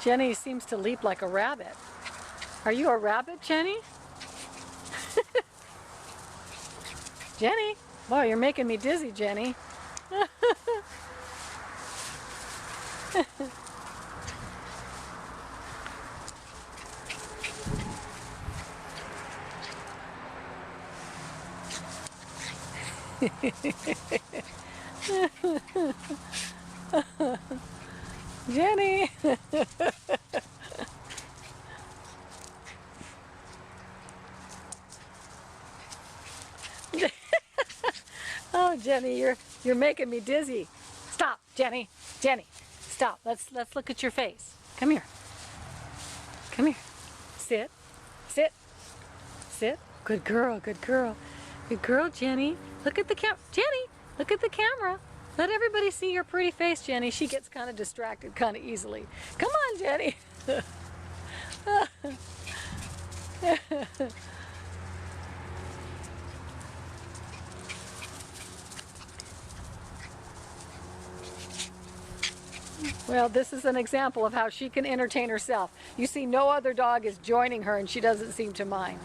Jenny seems to leap like a rabbit. Are you a rabbit, Jenny? Jenny? Boy, you're making me dizzy, Jenny. Jenny! Oh, Jenny, you're making me dizzy. Stop, Jenny. Jenny, stop. Let's look at your face. Come here. Come here. Sit. Sit. Sit. Good girl. Good girl. Good girl, Jenny. Look at the Jenny, look at the camera. Let everybody see your pretty face, Jenny. She gets kind of distracted kind of easily. Come on, Jenny. Well, this is an example of how she can entertain herself. You see, no other dog is joining her and she doesn't seem to mind.